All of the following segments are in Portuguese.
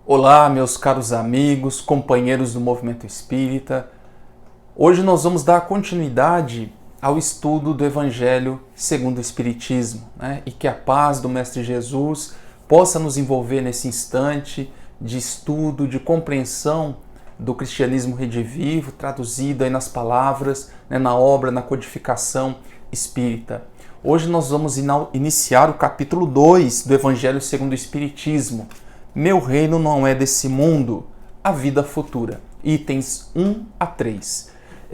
Olá, meus caros amigos, companheiros do Movimento Espírita. Hoje nós vamos dar continuidade ao estudo do Evangelho segundo o Espiritismo, e que a paz do Mestre Jesus possa nos envolver nesse instante de estudo, de compreensão do cristianismo redivivo, traduzido aí nas palavras, na obra, na codificação espírita. Hoje nós vamos iniciar o capítulo 2 do Evangelho segundo o Espiritismo. Meu reino não é desse mundo, a vida futura. Itens 1 a 3.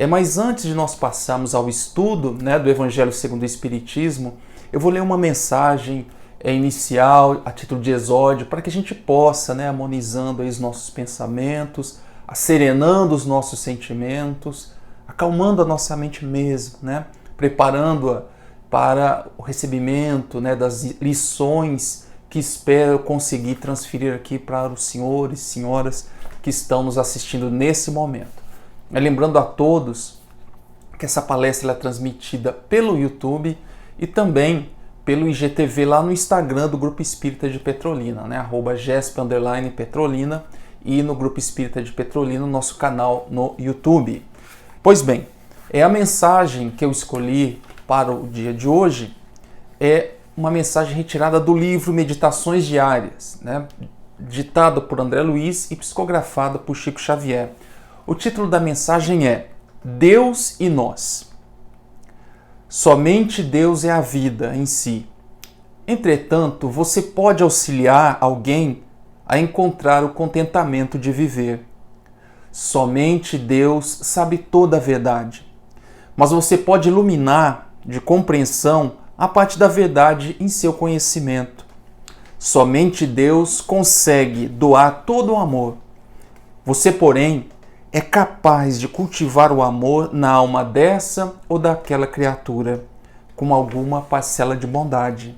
Mas antes de nós passarmos ao estudo do Evangelho segundo o Espiritismo, eu vou ler uma mensagem inicial, a título de exórdio, para que a gente possa, harmonizando aí os nossos pensamentos, serenando os nossos sentimentos, acalmando a nossa mente mesmo, preparando-a para o recebimento das lições que espero conseguir transferir aqui para os senhores e senhoras que estão nos assistindo nesse momento. Lembrando a todos que essa palestra é transmitida pelo YouTube e também pelo IGTV lá no Instagram do Grupo Espírita de Petrolina, @gesp_petrolina, e no Grupo Espírita de Petrolina, nosso canal no YouTube. Pois bem, a mensagem que eu escolhi para o dia de hoje é uma mensagem retirada do livro Meditações Diárias, ditada por André Luiz e psicografada por Chico Xavier. O título da mensagem é Deus e Nós. Somente Deus é a vida em si. Entretanto, você pode auxiliar alguém a encontrar o contentamento de viver. Somente Deus sabe toda a verdade. Mas você pode iluminar de compreensão a parte da verdade em seu conhecimento. Somente Deus consegue doar todo o amor. Você, porém, é capaz de cultivar o amor na alma dessa ou daquela criatura, com alguma parcela de bondade.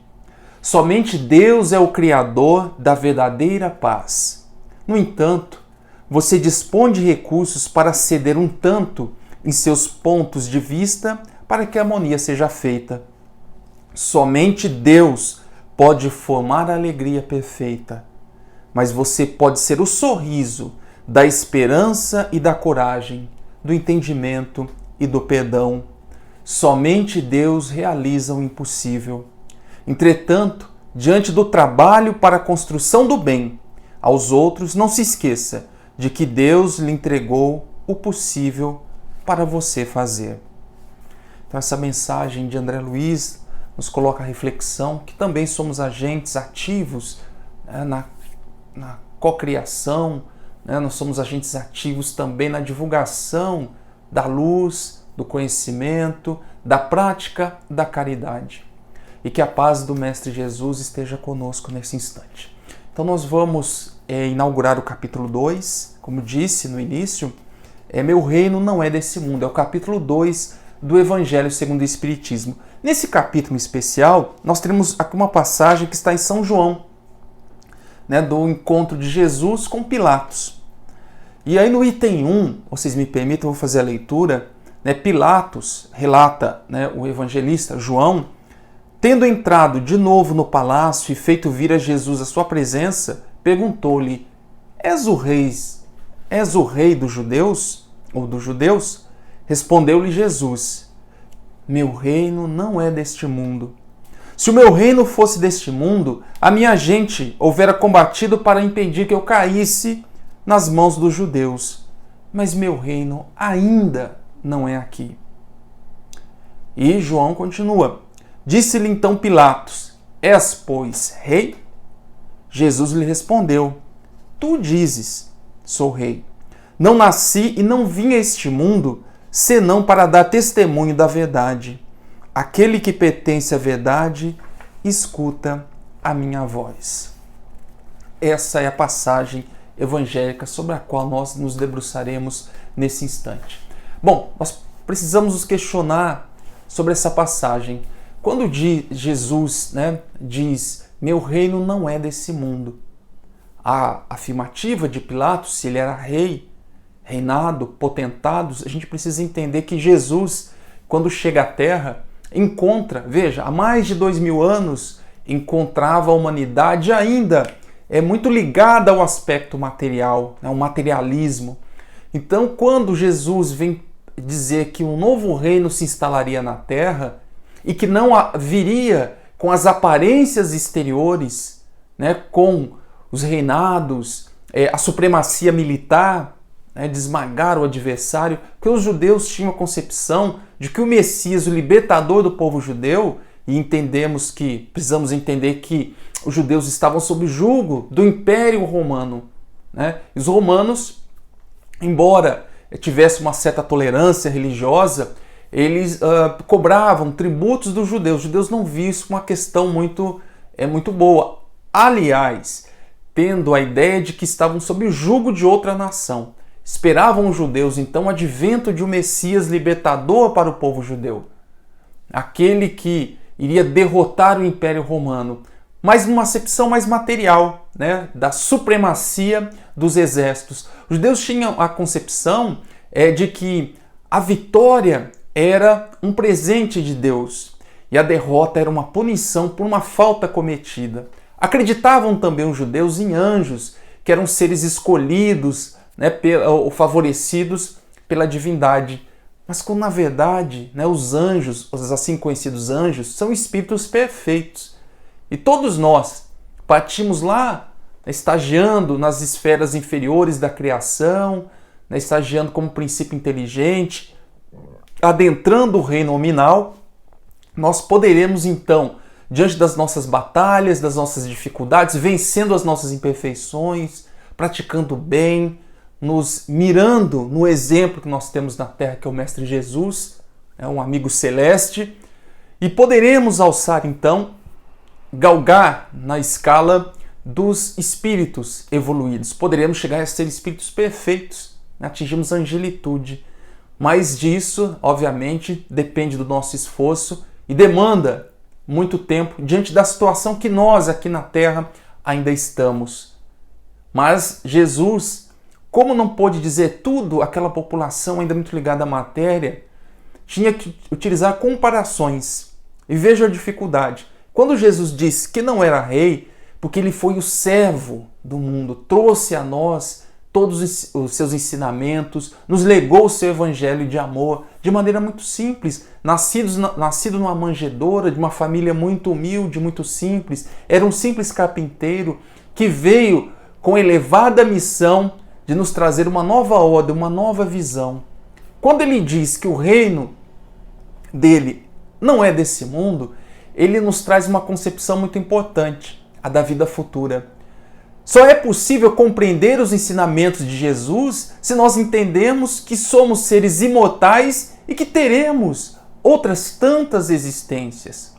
Somente Deus é o Criador da verdadeira paz. No entanto, você dispõe de recursos para ceder um tanto em seus pontos de vista para que a harmonia seja feita. Somente Deus pode formar a alegria perfeita, mas você pode ser o sorriso da esperança e da coragem, do entendimento e do perdão. Somente Deus realiza o impossível. Entretanto, diante do trabalho para a construção do bem aos outros, não se esqueça de que Deus lhe entregou o possível para você fazer. Então essa mensagem de André Luiz nos coloca a reflexão que também somos agentes ativos na cocriação, nós somos agentes ativos também na divulgação da luz, do conhecimento, da prática da caridade. E que a paz do Mestre Jesus esteja conosco nesse instante. Então nós vamos inaugurar o capítulo 2, como disse no início, Meu reino não é desse mundo, é o capítulo 2 do Evangelho segundo o Espiritismo. Nesse capítulo especial, nós temos aqui uma passagem que está em São João, do encontro de Jesus com Pilatos. E aí no item 1, vocês me permitam, eu vou fazer a leitura, Pilatos relata, o evangelista João, tendo entrado de novo no palácio e feito vir a Jesus à sua presença, perguntou-lhe, És o rei dos judeus? Ou dos judeus? Respondeu-lhe Jesus, meu reino não é deste mundo. Se o meu reino fosse deste mundo, a minha gente houvera combatido para impedir que eu caísse nas mãos dos judeus. Mas meu reino ainda não é aqui. E João continua. Disse-lhe então Pilatos, És, pois, rei? Jesus lhe respondeu, Tu dizes, sou rei. Não nasci e não vim a este mundo, senão para dar testemunho da verdade. Aquele que pertence à verdade, escuta a minha voz. Essa é a passagem evangélica sobre a qual nós nos debruçaremos nesse instante. Bom, nós precisamos nos questionar sobre essa passagem. Quando Jesus diz, meu reino não é desse mundo, a afirmativa de Pilatos, se ele era rei, reinado, potentado, a gente precisa entender que Jesus, quando chega à Terra, encontra, veja, há mais de 2000 anos, encontrava a humanidade ainda é muito ligada ao aspecto material, né, ao materialismo. Então, quando Jesus vem dizer que um novo reino se instalaria na terra e que não viria com as aparências exteriores, né, com os reinados, a supremacia militar, né, de esmagar o adversário, porque os judeus tinham a concepção de que o Messias, o libertador do povo judeu, e precisamos entender que os judeus estavam sob o jugo do Império Romano, né? E os romanos, embora tivessem uma certa tolerância religiosa, eles cobravam tributos dos judeus. Os judeus não viam isso como uma questão muito boa. Aliás, tendo a ideia de que estavam sob o jugo de outra nação. Esperavam os judeus, então, o advento de um Messias libertador para o povo judeu. Aquele que iria derrotar o Império Romano, mas numa acepção mais material, né, da supremacia dos exércitos. Os judeus tinham a concepção de que a vitória era um presente de Deus e a derrota era uma punição por uma falta cometida. Acreditavam também os judeus em anjos, que eram seres escolhidos, né, ou favorecidos pela divindade. Mas quando na verdade, né, os anjos, os assim conhecidos anjos, são espíritos perfeitos. E todos nós partimos lá, estagiando nas esferas inferiores da criação, né, estagiando como princípio inteligente, adentrando o reino nominal. Nós poderemos então, diante das nossas batalhas, das nossas dificuldades, vencendo as nossas imperfeições, praticando bem, nos mirando no exemplo que nós temos na Terra, que é o Mestre Jesus, um amigo celeste, e poderemos alçar então, galgar na escala dos espíritos evoluídos. Poderemos chegar a ser espíritos perfeitos, atingimos a angelitude. Mas disso, obviamente, depende do nosso esforço e demanda muito tempo diante da situação que nós aqui na Terra ainda estamos. Mas Jesus, como não pôde dizer tudo àquela população ainda muito ligada à matéria, tinha que utilizar comparações. E veja a dificuldade. Quando Jesus disse que não era rei, porque ele foi o servo do mundo, trouxe a nós todos os seus ensinamentos, nos legou o seu evangelho de amor, de maneira muito simples, nascido numa manjedoura, de uma família muito humilde, muito simples, era um simples carpinteiro que veio com elevada missão de nos trazer uma nova ordem, uma nova visão. Quando ele diz que o reino dele não é desse mundo, ele nos traz uma concepção muito importante, a da vida futura. Só é possível compreender os ensinamentos de Jesus se nós entendemos que somos seres imortais e que teremos outras tantas existências.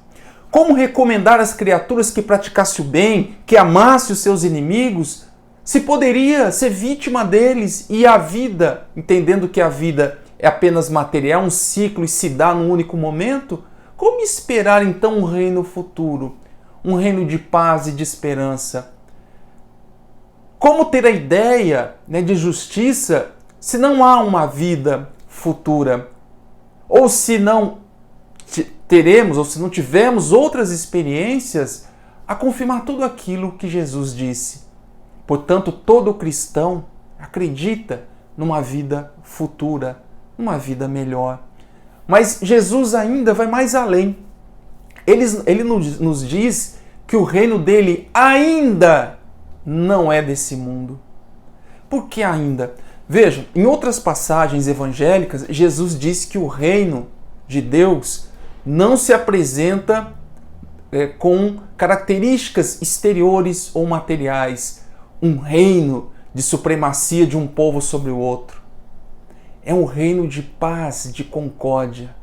Como recomendar às criaturas que praticasse o bem, que amasse os seus inimigos, se poderia ser vítima deles e a vida, entendendo que a vida é apenas material, um ciclo e se dá num único momento? Como esperar então um reino futuro, um reino de paz e de esperança? Como ter a ideia, né, de justiça se não há uma vida futura? Ou se não teremos, ou se não tivermos outras experiências a confirmar tudo aquilo que Jesus disse. Portanto, todo cristão acredita numa vida futura, numa vida melhor. Mas Jesus ainda vai mais além. Ele nos diz que o reino dele ainda não é desse mundo. Por que ainda? Vejam, em outras passagens evangélicas, Jesus diz que o reino de Deus não se apresenta com características exteriores ou materiais, um reino de supremacia de um povo sobre o outro. É um reino de paz, de concórdia.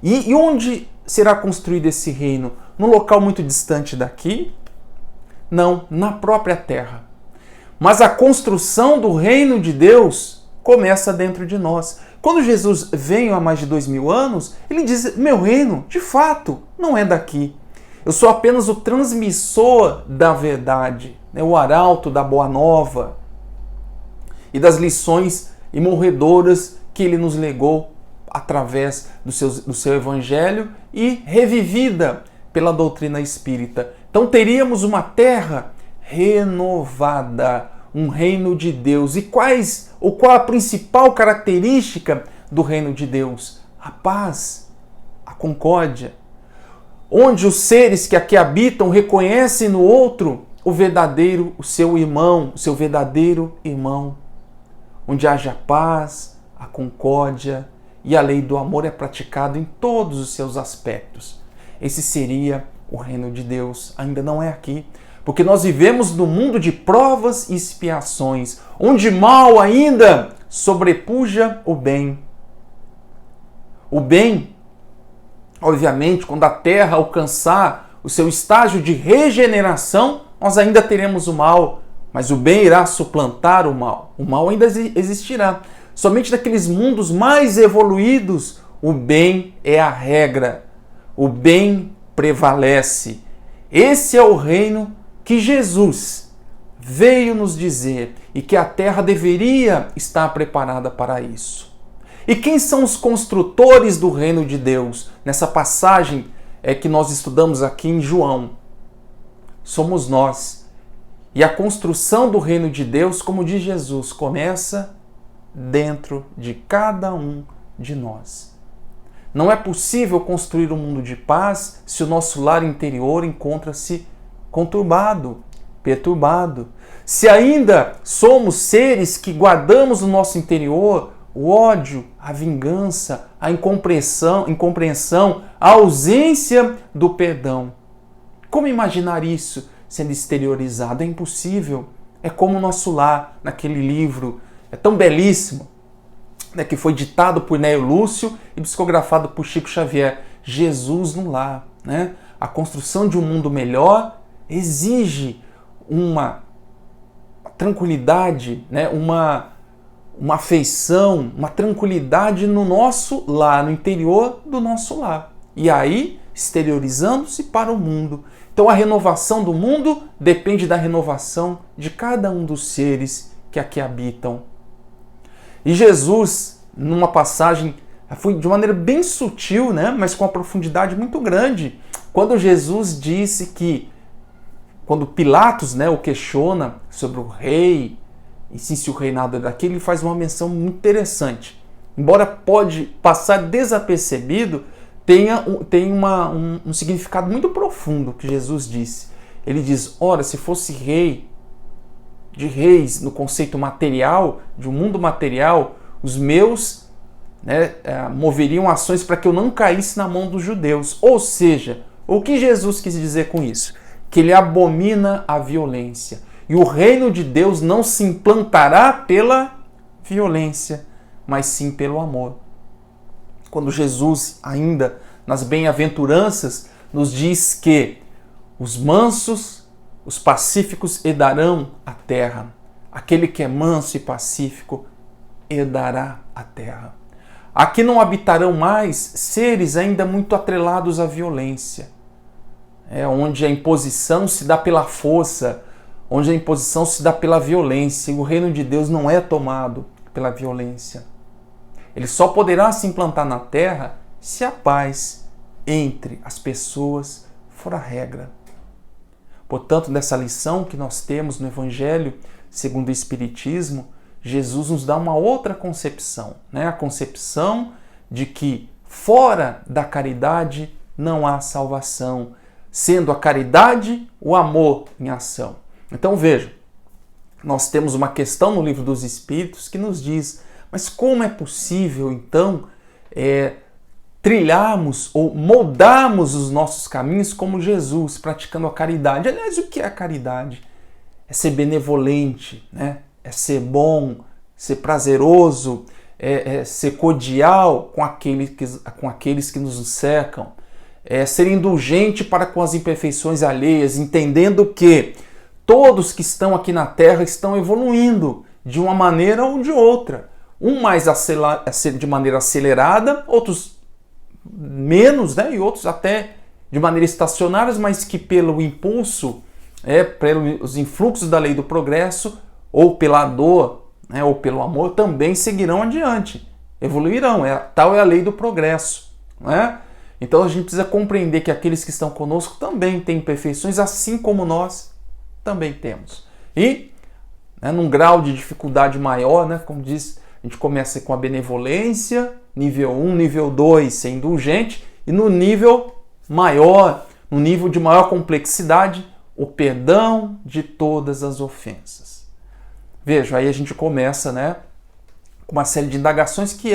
E onde será construído esse reino? Num local muito distante daqui? Não, na própria terra. Mas a construção do reino de Deus começa dentro de nós. Quando Jesus veio há mais de 2000 anos, ele diz: meu reino, de fato, não é daqui. Eu sou apenas o transmissor da verdade, o arauto da boa nova e das lições imorredoras que ele nos legou através do seu evangelho e revivida pela doutrina espírita. Então teríamos uma terra renovada, um reino de Deus. E qual a principal característica do reino de Deus? A paz, a concórdia, onde os seres que aqui habitam reconhecem no outro o seu irmão, o seu verdadeiro irmão, onde haja paz, a concórdia e a lei do amor é praticada em todos os seus aspectos. Esse seria o reino de Deus. Ainda não é aqui, porque nós vivemos num mundo de provas e expiações, onde mal ainda sobrepuja o bem. O bem, obviamente, quando a terra alcançar o seu estágio de regeneração, nós ainda teremos o mal, mas o bem irá suplantar o mal. O mal ainda existirá. Somente naqueles mundos mais evoluídos, o bem é a regra. O bem prevalece. Esse é o reino que Jesus veio nos dizer e que a terra deveria estar preparada para isso. E quem são os construtores do reino de Deus? Nessa passagem que nós estudamos aqui em João. Somos nós. E a construção do reino de Deus, como diz Jesus, começa dentro de cada um de nós. Não é possível construir um mundo de paz se o nosso lar interior encontra-se conturbado, perturbado. Se ainda somos seres que guardamos no nosso interior o ódio, a vingança, a incompreensão, a ausência do perdão. Como imaginar isso sendo exteriorizado? É impossível. É como o nosso lar, naquele livro, é tão belíssimo, né, que foi ditado por Nélio Lúcio e psicografado por Chico Xavier. Jesus no lar. Né? A construção de um mundo melhor exige uma tranquilidade, né, uma afeição, uma tranquilidade no nosso lar, no interior do nosso lar. E aí, exteriorizando-se para o mundo. Então a renovação do mundo depende da renovação de cada um dos seres que aqui habitam. E Jesus, numa passagem, foi de maneira bem sutil, né, mas com uma profundidade muito grande, quando Jesus disse que, quando Pilatos, né, o questiona sobre o rei, e se o reinado é daqui, ele faz uma menção muito interessante. Embora pode passar desapercebido, tem um significado muito profundo que Jesus disse. Ele diz, ora, se fosse rei de reis no conceito material, de um mundo material, os meus, né, moveriam ações para que eu não caísse na mão dos judeus. Ou seja, o que Jesus quis dizer com isso? Que ele abomina a violência. E o reino de Deus não se implantará pela violência, mas sim pelo amor. Quando Jesus, ainda nas bem-aventuranças, nos diz que os mansos, os pacíficos herdarão a terra. Aquele que é manso e pacífico herdará a terra. Aqui não habitarão mais seres ainda muito atrelados à violência, onde a imposição se dá pela força, onde a imposição se dá pela violência. E o reino de Deus não é tomado pela violência. Ele só poderá se implantar na terra se a paz entre as pessoas for a regra. Portanto, nessa lição que nós temos no Evangelho segundo o Espiritismo, Jesus nos dá uma outra concepção, né? A concepção de que fora da caridade não há salvação, sendo a caridade o amor em ação. Então veja, nós temos uma questão no Livro dos Espíritos que nos diz, mas como é possível então trilharmos ou moldarmos os nossos caminhos como Jesus, praticando a caridade? Aliás, o que é a caridade? É ser benevolente, né? É ser bom, ser prazeroso, é ser cordial com aqueles que nos cercam, é ser indulgente para com as imperfeições alheias, entendendo que todos que estão aqui na Terra estão evoluindo de uma maneira ou de outra. Um mais de maneira acelerada, outros menos, né? E outros até de maneira estacionária, mas que pelo impulso, pelos influxos da lei do progresso, ou pela dor, né, ou pelo amor, também seguirão adiante, evoluirão. Tal é a lei do progresso. Né? Então a gente precisa compreender que aqueles que estão conosco também têm imperfeições, assim como nós. Também temos. E, num grau de dificuldade maior, como diz, a gente começa com a benevolência, nível 1, nível 2, ser indulgente, e no nível maior, no nível de maior complexidade, o perdão de todas as ofensas. Veja, aí a gente começa, com uma série de indagações que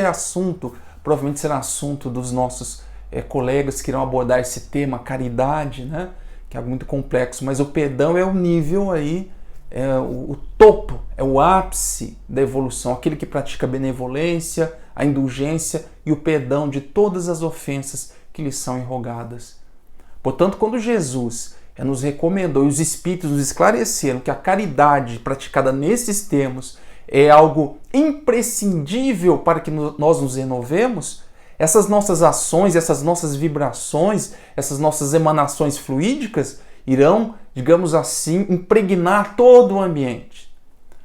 provavelmente será assunto dos nossos colegas que irão abordar esse tema, caridade, que é muito complexo, mas o perdão é o nível aí, o topo, é o ápice da evolução, aquele que pratica a benevolência, a indulgência e o perdão de todas as ofensas que lhe são irrogadas. Portanto, quando Jesus nos recomendou e os Espíritos nos esclareceram que a caridade praticada nesses termos é algo imprescindível para que nós nos renovemos, essas nossas ações, essas nossas vibrações, essas nossas emanações fluídicas irão, digamos assim, impregnar todo o ambiente.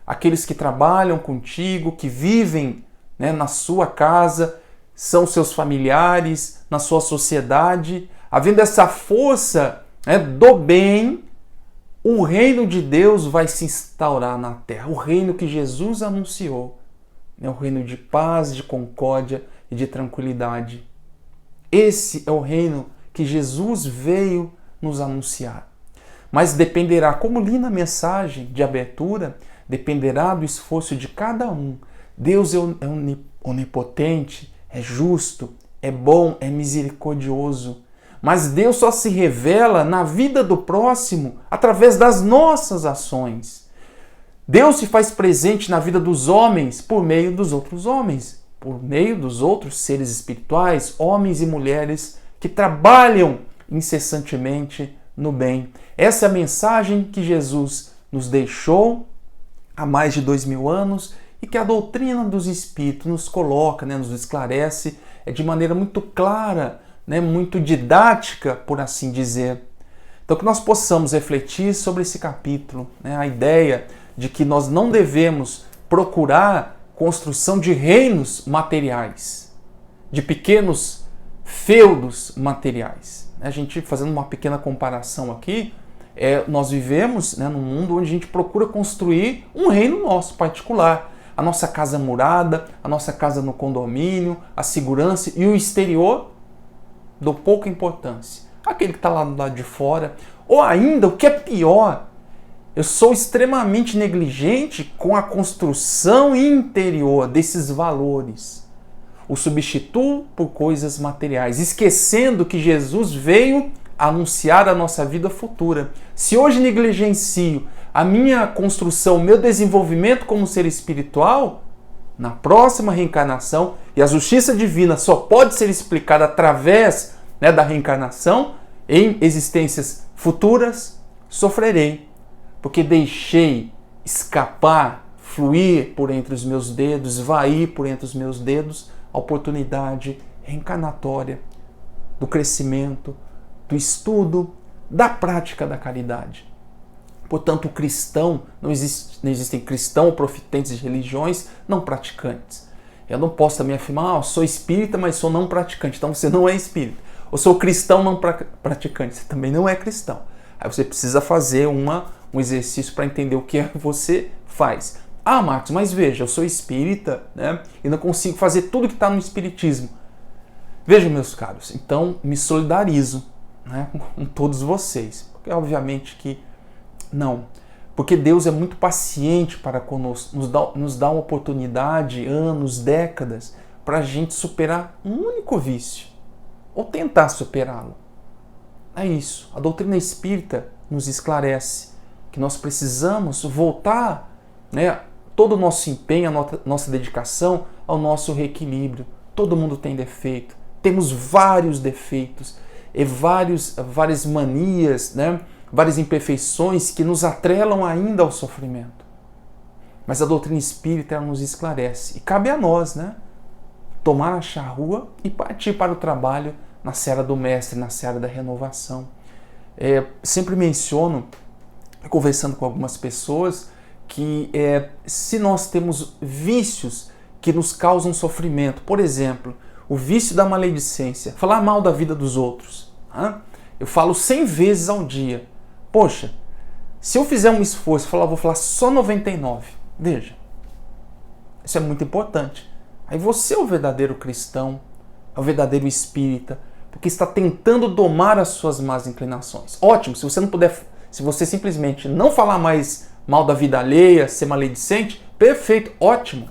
Aqueles que trabalham contigo, que vivem na sua casa, são seus familiares, na sua sociedade, havendo essa força do bem, o reino de Deus vai se instaurar na terra, o reino que Jesus anunciou, o reino de paz, de concórdia e de tranquilidade. Esse é o reino que Jesus veio nos anunciar. Mas dependerá, como li na mensagem de abertura, dependerá do esforço de cada um. Deus é onipotente, é justo, é bom, é misericordioso. Mas Deus só se revela na vida do próximo através das nossas ações. Deus se faz presente na vida dos homens por meio dos outros homens, por meio dos outros seres espirituais, homens e mulheres que trabalham incessantemente no bem. Essa é a mensagem que Jesus nos deixou há mais de 2000 anos e que a doutrina dos Espíritos nos coloca, nos esclarece de maneira muito clara, muito didática, por assim dizer. Então que nós possamos refletir sobre esse capítulo, a ideia de que nós não devemos procurar construção de reinos materiais, de pequenos feudos materiais. A gente, fazendo uma pequena comparação aqui, nós vivemos num mundo onde a gente procura construir um reino nosso particular, a nossa casa murada, a nossa casa no condomínio, a segurança, e o exterior dou pouca importância. Aquele que está lá do lado de fora, ou ainda, o que é pior, eu sou extremamente negligente com a construção interior desses valores. O substituo por coisas materiais, esquecendo que Jesus veio anunciar a nossa vida futura. Se hoje negligencio a minha construção, o meu desenvolvimento como ser espiritual, na próxima reencarnação, e a justiça divina só pode ser explicada através da reencarnação, em existências futuras, sofrerei, porque deixei escapar, fluir por entre os meus dedos, esvair por entre os meus dedos, a oportunidade reencarnatória do crescimento, do estudo, da prática da caridade. Portanto, o cristão, não existem cristãos ou profitentes de religiões não praticantes. Eu não posso também afirmar, eu sou espírita, mas sou não praticante. Então você não é espírita. Ou sou cristão não praticante, você também não é cristão. Aí você precisa fazer um exercício para entender o que você faz. Ah, Marcos, mas veja, eu sou espírita, e não consigo fazer tudo que está no espiritismo. Vejam, meus caros, então me solidarizo com todos vocês. Porque obviamente que não. Porque Deus é muito paciente para conosco, nos dá uma oportunidade, anos, décadas, para a gente superar um único vício, ou tentar superá-lo. É isso. A doutrina espírita nos esclarece que nós precisamos voltar todo o nosso empenho, a nossa dedicação ao nosso reequilíbrio. Todo mundo tem defeito. Temos vários defeitos, e várias manias, várias imperfeições que nos atrelam ainda ao sofrimento. Mas a doutrina espírita nos esclarece. E cabe a nós, tomar a charrua e partir para o trabalho na seara do mestre, na seara da renovação. Sempre menciono, conversando com algumas pessoas, que se nós temos vícios que nos causam sofrimento, por exemplo, o vício da maledicência, falar mal da vida dos outros, eu falo 100 vezes ao dia. Poxa, Se eu fizer um esforço, vou falar só 99, veja, isso é muito importante. Aí você é o verdadeiro cristão, é o verdadeiro espírita, porque está tentando domar as suas más inclinações. Ótimo, se você não puder, se você simplesmente não falar mais mal da vida alheia, ser maledicente, perfeito, ótimo.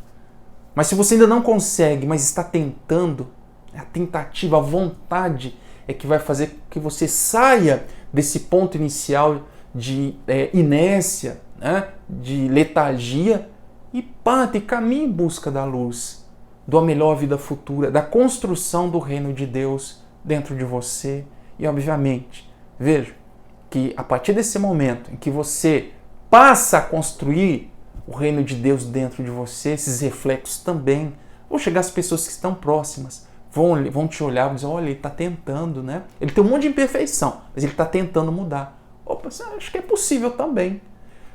Mas se você ainda não consegue, mas está tentando, a tentativa, a vontade é que vai fazer que você saia desse ponto inicial de inércia, né, de letargia e parte, caminhe em busca da luz, da melhor vida futura, da construção do reino de Deus dentro de você. E obviamente, veja que a partir desse momento em que você passa a construir o reino de Deus dentro de você, esses reflexos também vão chegar às pessoas que estão próximas, vão te olhar e dizer, olha, ele está tentando, né? Ele tem um monte de imperfeição, mas ele está tentando mudar. Opa, acho que é possível também.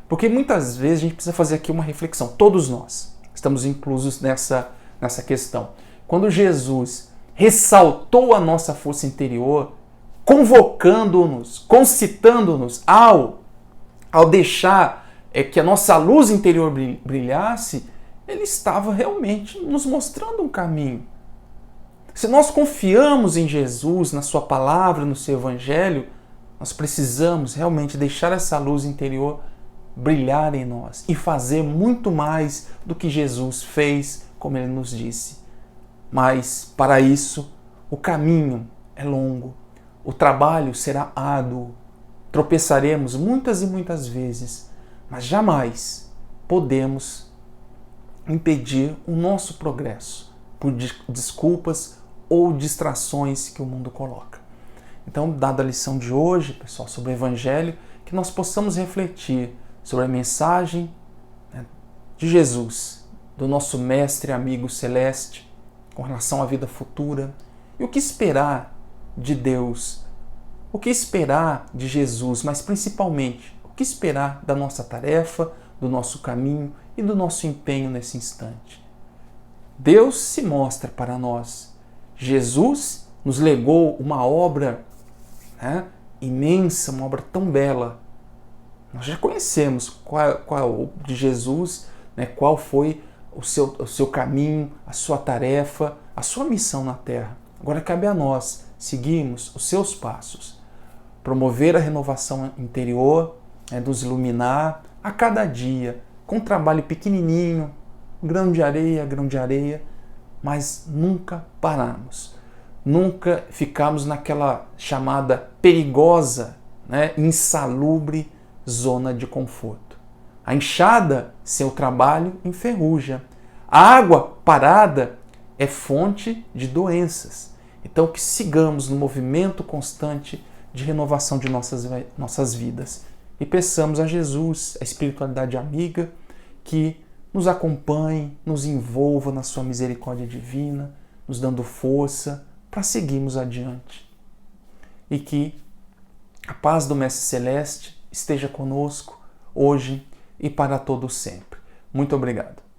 Porque muitas vezes a gente precisa fazer aqui uma reflexão. Todos nós estamos inclusos nessa questão. Quando Jesus ressaltou a nossa força interior, convocando-nos, concitando-nos ao deixar que a nossa luz interior brilhasse, ele estava realmente nos mostrando um caminho. Se nós confiamos em Jesus, na sua palavra, no seu evangelho, nós precisamos realmente deixar essa luz interior brilhar em nós e fazer muito mais do que Jesus fez, como ele nos disse. Mas, para isso, o caminho é longo, o trabalho será árduo, tropeçaremos muitas e muitas vezes, mas jamais podemos impedir o nosso progresso por desculpas ou distrações que o mundo coloca. Então, dada a lição de hoje, pessoal, sobre o Evangelho, que nós possamos refletir sobre a mensagem, né, de Jesus, do nosso mestre amigo celeste, com relação à vida futura, e o que esperar de Deus, o que esperar de Jesus, mas principalmente, o que esperar da nossa tarefa, do nosso caminho e do nosso empenho nesse instante. Deus se mostra para nós. Jesus nos legou uma obra, né, imensa, uma obra tão bela. Nós já conhecemos qual de Jesus, né, qual foi o seu caminho, a sua tarefa, a sua missão na Terra. Agora cabe a nós seguirmos os seus passos, promover a renovação interior, né, nos iluminar a cada dia, com um trabalho pequenininho, grão de areia, mas nunca pararmos. Nunca ficarmos naquela chamada perigosa, né, insalubre zona de conforto. A enxada, sem o trabalho, enferruja. A água parada é fonte de doenças. Então, que sigamos no movimento constante de renovação de nossas vidas. E peçamos a Jesus, a espiritualidade amiga, que nos acompanhe, nos envolva na sua misericórdia divina, nos dando força para seguirmos adiante. E que a paz do Mestre Celeste esteja conosco hoje e para todo sempre. Muito obrigado.